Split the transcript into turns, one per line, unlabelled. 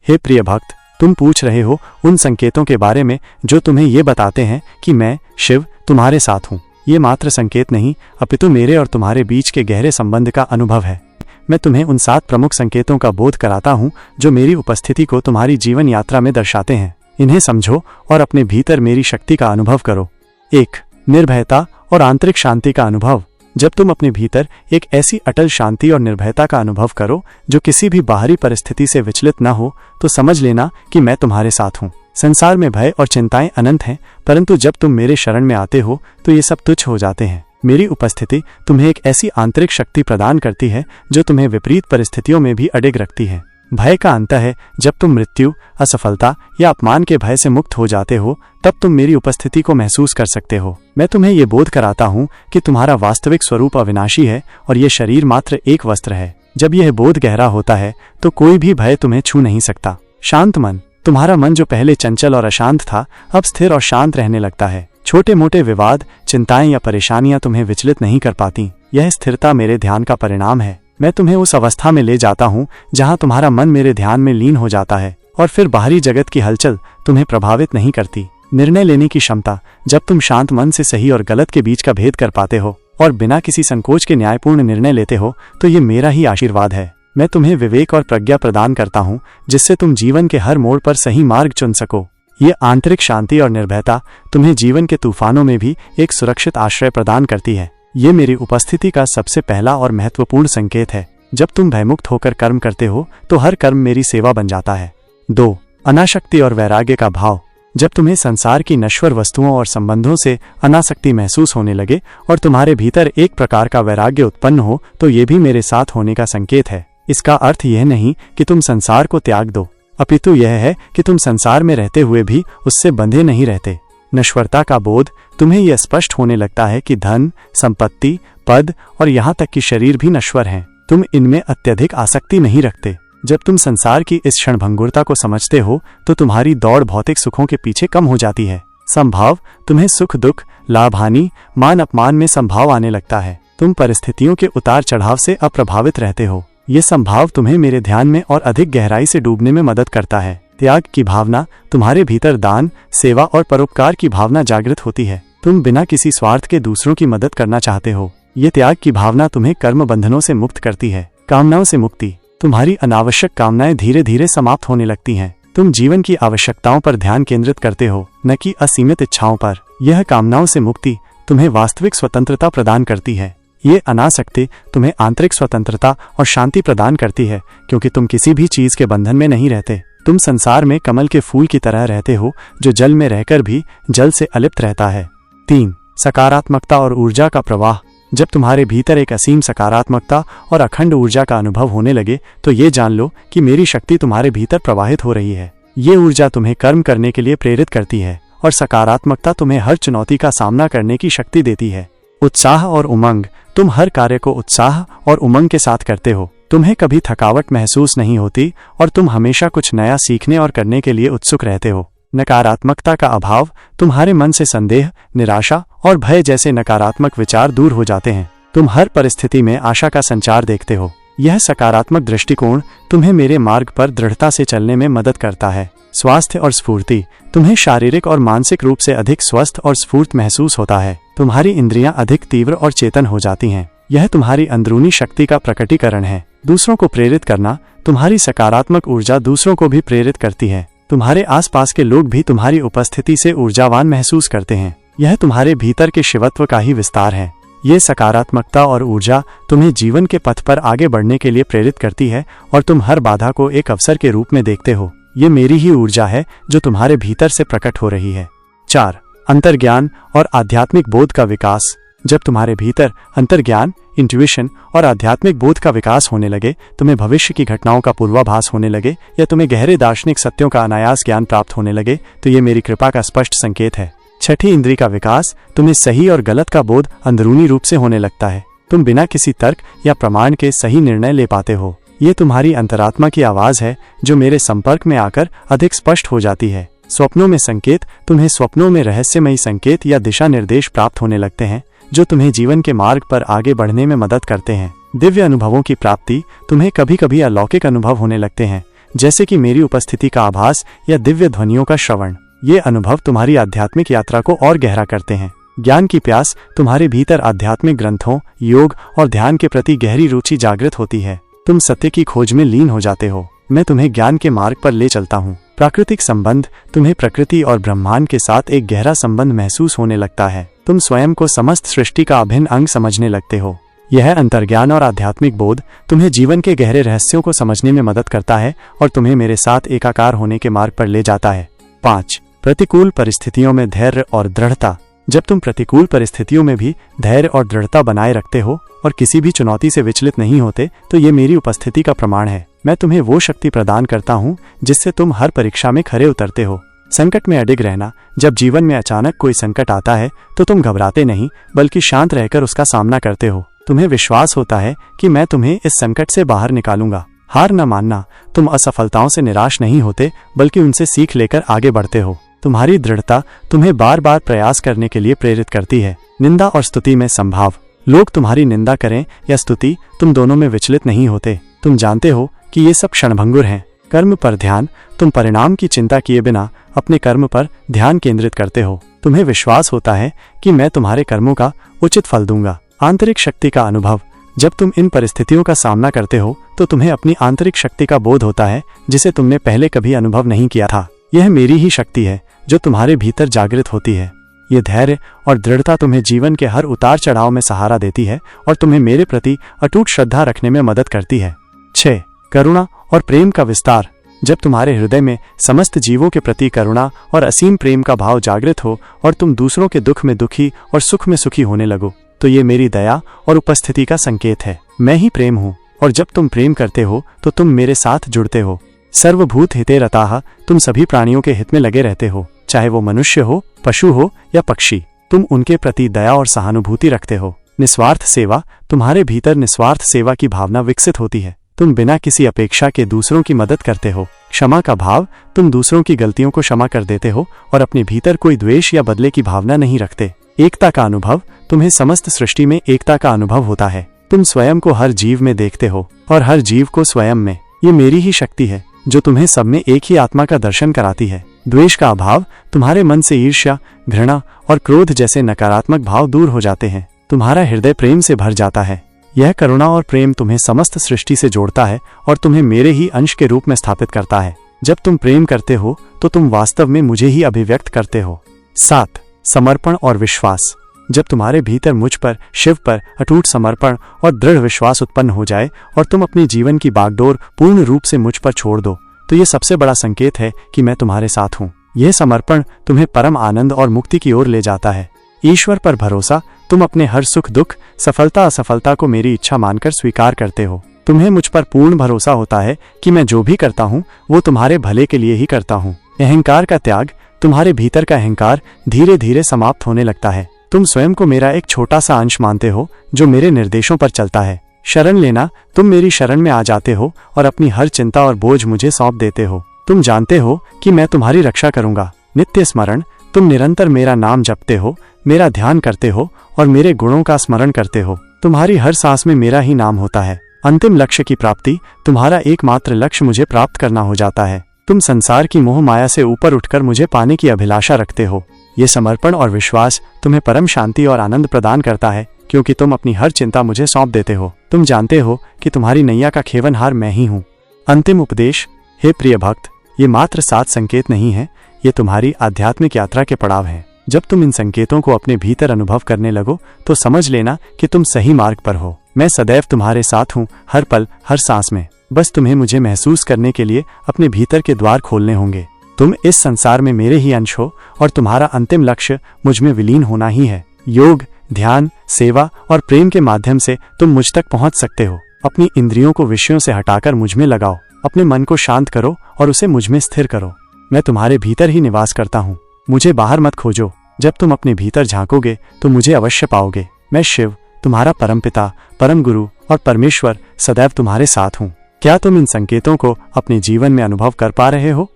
हे प्रिय भक्त, तुम पूछ रहे हो उन संकेतों के बारे में जो तुम्हें ये बताते हैं कि मैं शिव तुम्हारे साथ हूँ। ये मात्र संकेत नहीं, अपितु मेरे और तुम्हारे बीच के गहरे संबंध का अनुभव है। मैं तुम्हें उन 7 प्रमुख संकेतों का बोध कराता हूँ जो मेरी उपस्थिति को तुम्हारी जीवन यात्रा में दर्शाते हैं। इन्हें समझो और अपने भीतर मेरी शक्ति का अनुभव करो। 1. निर्भयता और आंतरिक शांति का अनुभव। जब तुम अपने भीतर एक ऐसी अटल शांति और निर्भयता का अनुभव करो जो किसी भी बाहरी परिस्थिति से विचलित न हो, तो समझ लेना कि मैं तुम्हारे साथ हूँ। संसार में भय और चिंताएं अनंत हैं, परंतु जब तुम मेरे शरण में आते हो तो ये सब तुच्छ हो जाते हैं। मेरी उपस्थिति तुम्हें एक ऐसी आंतरिक शक्ति प्रदान करती है जो तुम्हें विपरीत परिस्थितियों में भी अडिग रखती है। भय का अंत है जब तुम मृत्यु, असफलता या अपमान के भय से मुक्त हो जाते हो, तब तुम मेरी उपस्थिति को महसूस कर सकते हो। मैं तुम्हें ये बोध कराता हूँ कि तुम्हारा वास्तविक स्वरूप अविनाशी है और ये शरीर मात्र एक वस्त्र है। जब यह बोध गहरा होता है तो कोई भी भय तुम्हें छू नहीं सकता। शांत मन। तुम्हारा मन जो पहले चंचल और अशांत था, अब स्थिर और शांत रहने लगता है। छोटे मोटे विवाद, चिंताएं या परेशानियां तुम्हें विचलित नहीं कर पाती। यह स्थिरता मेरे ध्यान का परिणाम है। मैं तुम्हें उस अवस्था में ले जाता हूँ जहाँ तुम्हारा मन मेरे ध्यान में लीन हो जाता है और फिर बाहरी जगत की हलचल तुम्हें प्रभावित नहीं करती। निर्णय लेने की क्षमता। जब तुम शांत मन से सही और गलत के बीच का भेद कर पाते हो और बिना किसी संकोच के न्यायपूर्ण निर्णय लेते हो, तो ये मेरा ही आशीर्वाद है। मैं तुम्हें विवेक और प्रज्ञा प्रदान करता हूँ जिससे तुम जीवन के हर मोड़ पर सही मार्ग चुन सको। ये आंतरिक शांति और निर्भयता तुम्हें जीवन के तूफानों में भी एक सुरक्षित आश्रय प्रदान करती है। ये मेरी उपस्थिति का सबसे पहला और महत्वपूर्ण संकेत है। जब तुम भयमुक्त होकर कर्म करते हो तो हर कर्म मेरी सेवा बन जाता है। 2. अनासक्ति और वैराग्य का भाव। जब तुम्हें संसार की नश्वर वस्तुओं और संबंधों से अनासक्ति महसूस होने लगे और तुम्हारे भीतर एक प्रकार का वैराग्य उत्पन्न हो, तो ये भी मेरे साथ होने का संकेत है। इसका अर्थ यह नहीं कि तुम संसार को त्याग दो, अपितु यह है कि तुम संसार में रहते हुए भी उससे बंधे नहीं रहते। नश्वरता का बोध। तुम्हें यह स्पष्ट होने लगता है कि धन, संपत्ति, पद और यहाँ तक कि शरीर भी नश्वर हैं। तुम इनमें अत्यधिक आसक्ति नहीं रखते। जब तुम संसार की इस क्षणभंगुरता को समझते हो तो तुम्हारी दौड़ भौतिक सुखों के पीछे कम हो जाती है। संभाव। तुम्हें सुख दुख, लाभ हानि, मान अपमान में संभाव आने लगता है। तुम परिस्थितियों के उतार चढ़ाव से अप्रभावित रहते हो। ये संभाव तुम्हें मेरे ध्यान में और अधिक गहराई से डूबने में मदद करता है। त्याग की भावना। तुम्हारे भीतर दान, सेवा और परोपकार की भावना जागृत होती है। तुम बिना किसी स्वार्थ के दूसरों की मदद करना चाहते हो। ये त्याग की भावना तुम्हें कर्म बंधनों से मुक्त करती है। कामनाओं से मुक्ति। तुम्हारी अनावश्यक कामनाएं धीरे धीरे समाप्त होने लगती हैं। तुम जीवन की आवश्यकताओं पर ध्यान केंद्रित करते हो, न कि असीमित इच्छाओं पर। यह कामनाओं से मुक्ति तुम्हें वास्तविक स्वतंत्रता प्रदान करती है। ये अनासक्ति तुम्हें आंतरिक स्वतंत्रता और शांति प्रदान करती है, क्योंकि तुम किसी भी चीज के बंधन में नहीं रहते। तुम संसार में कमल के फूल की तरह रहते हो जो जल में रहकर भी जल से अलिप्त रहता है। 3. सकारात्मकता और ऊर्जा का प्रवाह। जब तुम्हारे भीतर एक असीम सकारात्मकता और अखंड ऊर्जा का अनुभव होने लगे तो ये जान लो कि मेरी शक्ति तुम्हारे भीतर प्रवाहित हो रही है। ये ऊर्जा तुम्हें कर्म करने के लिए प्रेरित करती है और सकारात्मकता तुम्हें हर चुनौती का सामना करने की शक्ति देती है। उत्साह और उमंग। तुम हर कार्य को उत्साह और उमंग के साथ करते हो। तुम्हें कभी थकावट महसूस नहीं होती और तुम हमेशा कुछ नया सीखने और करने के लिए उत्सुक रहते हो। नकारात्मकता का अभाव। तुम्हारे मन से संदेह, निराशा और भय जैसे नकारात्मक विचार दूर हो जाते हैं। तुम हर परिस्थिति में आशा का संचार देखते हो। यह सकारात्मक दृष्टिकोण तुम्हें मेरे मार्ग पर दृढ़ता से चलने में मदद करता है। स्वास्थ्य और स्फूर्ति। तुम्हें शारीरिक और मानसिक रूप से अधिक स्वस्थ और स्फूर्त महसूस होता है। तुम्हारी इंद्रियां अधिक तीव्र और चेतन हो जाती हैं। यह तुम्हारी अंदरूनी शक्ति का प्रकटीकरण है। दूसरों को प्रेरित करना। तुम्हारी सकारात्मक ऊर्जा दूसरों को भी प्रेरित करती है। तुम्हारे आसपास के लोग भी तुम्हारी उपस्थिति से ऊर्जावान महसूस करते हैं। यह तुम्हारे भीतर के शिवत्व का ही विस्तार है। ये सकारात्मकता और ऊर्जा तुम्हें जीवन के पथ पर आगे बढ़ने के लिए प्रेरित करती है और तुम हर बाधा को एक अवसर के रूप में देखते हो। ये मेरी ही ऊर्जा है जो तुम्हारे भीतर से प्रकट हो रही है। 4. अंतर्ज्ञान और आध्यात्मिक बोध का विकास। जब तुम्हारे भीतर अंतर्ज्ञान, इंट्यूशन और आध्यात्मिक बोध का विकास होने लगे, तुम्हें भविष्य की घटनाओं का पूर्वाभास होने लगे या तुम्हें गहरे दार्शनिक सत्यों का अनायास ज्ञान प्राप्त होने लगे, तो ये मेरी कृपा का स्पष्ट संकेत है। 6ठी इंद्री का विकास। तुम्हें सही और गलत का बोध अंदरूनी रूप से होने लगता है। तुम बिना किसी तर्क या प्रमाण के सही निर्णय ले पाते हो। ये तुम्हारी अंतरात्मा की आवाज है जो मेरे संपर्क में आकर अधिक स्पष्ट हो जाती है। स्वप्नों में संकेत। तुम्हें स्वप्नों में रहस्यमयी संकेत या दिशा निर्देश प्राप्त होने लगते हैं जो तुम्हें जीवन के मार्ग पर आगे बढ़ने में मदद करते हैं। दिव्य अनुभवों की प्राप्ति। तुम्हें कभी कभी अलौकिक अनुभव होने लगते हैं जैसे कि मेरी उपस्थिति का आभास या दिव्य ध्वनियों का श्रवण। ये अनुभव तुम्हारी आध्यात्मिक यात्रा को और गहरा करते हैं। ज्ञान की प्यास तुम्हारे भीतर आध्यात्मिक ग्रंथों, योग और ध्यान के प्रति गहरी रुचि जागृत होती है। तुम सत्य की खोज में लीन हो जाते हो। मैं तुम्हें ज्ञान के मार्ग पर ले चलता हूँ। प्राकृतिक संबंध, तुम्हें प्रकृति और ब्रह्मांड के साथ एक गहरा संबंध महसूस होने लगता है। तुम स्वयं को समस्त सृष्टि का अभिन्न अंग समझने लगते हो। यह अंतर्ज्ञान और आध्यात्मिक बोध तुम्हें जीवन के गहरे रहस्यों को समझने में मदद करता है और तुम्हें मेरे साथ एकाकार होने के मार्ग पर ले जाता है। 5. प्रतिकूल परिस्थितियों में धैर्य और दृढ़ता। जब तुम प्रतिकूल परिस्थितियों में भी धैर्य और दृढ़ता बनाए रखते हो और किसी भी चुनौती से विचलित नहीं होते, तो ये मेरी उपस्थिति का प्रमाण है। मैं तुम्हें वो शक्ति प्रदान करता हूँ जिससे तुम हर परीक्षा में खरे उतरते हो। संकट में अडिग रहना। जब जीवन में अचानक कोई संकट आता है तो तुम घबराते नहीं, बल्कि शांत रहकर उसका सामना करते हो। तुम्हें विश्वास होता है कि मैं तुम्हें इस संकट से बाहर निकालूंगा। हार न मानना। तुम असफलताओं से निराश नहीं होते, बल्कि उनसे सीख लेकर आगे बढ़ते हो। तुम्हारी दृढ़ता तुम्हें बार बार प्रयास करने के लिए प्रेरित करती है। निंदा और स्तुति में संभाव। लोग तुम्हारी निंदा करें या स्तुति, तुम दोनों में विचलित नहीं होते। तुम जानते हो कि ये सब क्षणभंगुर हैं। कर्म पर ध्यान। तुम परिणाम की चिंता किए बिना अपने कर्म पर ध्यान केंद्रित करते हो। तुम्हें विश्वास होता है कि मैं तुम्हारे कर्मों का उचित फल दूंगा। आंतरिक शक्ति का अनुभव। जब तुम इन परिस्थितियों का सामना करते हो तो तुम्हें अपनी आंतरिक शक्ति का बोध होता है, जिसे तुमने पहले कभी अनुभव नहीं किया था। यह मेरी ही शक्ति है जो तुम्हारे भीतर जागृत होती है। ये धैर्य और दृढ़ता तुम्हें जीवन के हर उतार चढ़ाव में सहारा देती है और तुम्हें मेरे प्रति अटूट श्रद्धा रखने में मदद करती है। 6. करुणा और प्रेम का विस्तार। जब तुम्हारे हृदय में समस्त जीवों के प्रति करुणा और असीम प्रेम का भाव जागृत हो और तुम दूसरों के दुख में दुखी और सुख में सुखी होने लगो, तो ये मेरी दया और उपस्थिति का संकेत है। मैं ही प्रेम हूँ और जब तुम प्रेम करते हो तो तुम मेरे साथ जुड़ते हो। सर्वभूत हिते रताः। तुम सभी प्राणियों के हित में लगे रहते हो, चाहे वो मनुष्य हो, पशु हो या पक्षी। तुम उनके प्रति दया और सहानुभूति रखते हो। निस्वार्थ सेवा। तुम्हारे भीतर निस्वार्थ सेवा की भावना विकसित होती है। तुम बिना किसी अपेक्षा के दूसरों की मदद करते हो। क्षमा का भाव। तुम दूसरों की गलतियों को क्षमा कर देते हो और अपने भीतर कोई द्वेष या बदले की भावना नहीं रखते। एकता का अनुभव। तुम्हें समस्त सृष्टि में एकता का अनुभव होता है। तुम स्वयं को हर जीव में देखते हो और हर जीव को स्वयं में। ये मेरी ही शक्ति है जो तुम्हें सब में एक ही आत्मा का दर्शन कराती है। द्वेष का अभाव। तुम्हारे मन से ईर्ष्या, घृणा और क्रोध जैसे नकारात्मक भाव दूर हो जाते हैं। तुम्हारा हृदय प्रेम से भर जाता है। यह करुणा और प्रेम तुम्हें समस्त सृष्टि से जोड़ता है और तुम्हें मेरे ही अंश के रूप में स्थापित करता है। जब तुम प्रेम करते हो तो तुम वास्तव में मुझे ही अभिव्यक्त करते हो। 7. समर्पण और विश्वास। जब तुम्हारे भीतर मुझ पर, शिव पर अटूट समर्पण और दृढ़ विश्वास उत्पन्न हो जाए और तुम अपने जीवन की बागडोर पूर्ण रूप से मुझ पर छोड़ दो, तो ये सबसे बड़ा संकेत है कि मैं तुम्हारे साथ हूँ। यह समर्पण तुम्हें परम आनंद और मुक्ति की ओर ले जाता है। ईश्वर पर भरोसा। तुम अपने हर सुख दुख, सफलता असफलता को मेरी इच्छा मानकर स्वीकार करते हो। तुम्हें मुझ पर पूर्ण भरोसा होता है कि मैं जो भी करता हूँ वो तुम्हारे भले के लिए ही करता हूँ। अहंकार का त्याग। तुम्हारे भीतर का अहंकार धीरे धीरे समाप्त होने लगता है। तुम स्वयं को मेरा एक छोटा सा अंश मानते हो जो मेरे निर्देशों पर चलता है। शरण लेना। तुम मेरी शरण में आ जाते हो और अपनी हर चिंता और बोझ मुझे सौंप देते हो। तुम जानते हो कि मैं तुम्हारी रक्षा करूंगा। नित्य स्मरण। तुम निरंतर मेरा नाम जपते हो, मेरा ध्यान करते हो और मेरे गुणों का स्मरण करते हो। तुम्हारी हर सांस में मेरा ही नाम होता है। अंतिम लक्ष्य की प्राप्ति। तुम्हारा एकमात्र लक्ष्य मुझे प्राप्त करना हो जाता है। तुम संसार की मोह माया से ऊपर उठकर मुझे पाने की अभिलाषा रखते हो। ये समर्पण और विश्वास तुम्हें परम शांति और आनंद प्रदान करता है, क्योंकि तुम अपनी हर चिंता मुझे सौंप देते हो। तुम जानते हो कि तुम्हारी नैया का खेवनहार मैं ही हूँ। अंतिम उपदेश। हे प्रिय भक्त, ये मात्र 7 संकेत नहीं है, ये तुम्हारी आध्यात्मिक यात्रा के पड़ाव हैं। जब तुम इन संकेतों को अपने भीतर अनुभव करने लगो तो समझ लेना कि तुम सही मार्ग पर हो। मैं सदैव तुम्हारे साथ हूँ, हर पल, हर सांस में। बस तुम्हें मुझे महसूस करने के लिए अपने भीतर के द्वार खोलने होंगे। तुम इस संसार में मेरे ही अंश हो और तुम्हारा अंतिम लक्ष्य मुझ में विलीन होना ही है। योग, ध्यान, सेवा और प्रेम के माध्यम से तुम मुझ तक पहुंच सकते हो। अपनी इंद्रियों को विषयों से हटाकर मुझ में लगाओ। अपने मन को शांत करो और उसे मुझ में स्थिर करो। मैं तुम्हारे भीतर ही निवास करता हूँ। मुझे बाहर मत खोजो। जब तुम अपने भीतर झांकोगे तो मुझे अवश्य पाओगे। मैं शिव, तुम्हारा परमपिता, परम गुरु और परमेश्वर सदैव तुम्हारे साथ हूँ। क्या तुम इन संकेतों को अपने जीवन में अनुभव कर पा रहे हो?